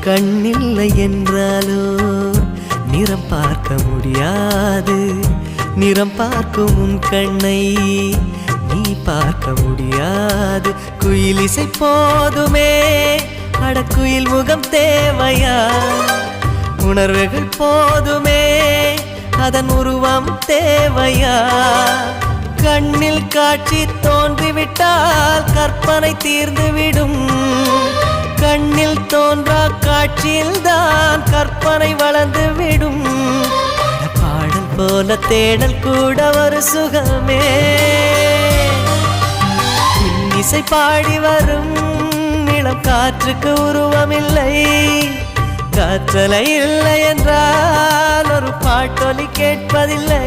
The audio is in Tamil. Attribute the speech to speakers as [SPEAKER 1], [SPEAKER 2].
[SPEAKER 1] கண்ணில்லை என்றாலோ நிறம் பார்க்க முடியாது. நிறம் பார்க்கும் உன் கண்ணை நீ பார்க்க முடியாது. குயில் இசை போதுமே, அடக்குயில் முகம் தேவையா? உணர்வுகள் போதுமே, அதன் உருவம் தேவையா? கண்ணில் காட்சி தோன்றிவிட்டால் கற்பனை தீர்ந்துவிடும். கண்ணில் தோன்றா காட்சியில்தான் கற்பனை வளர்ந்துவிடும். பாடல் போல தேடல் கூட ஒரு சுகமே. இசை பாடி வரும் இளம் காற்றுக்கு உருவமில்லை. காற்றலை இல்லை என்றால் ஒரு பாட்டொலி கேட்பதில்லை.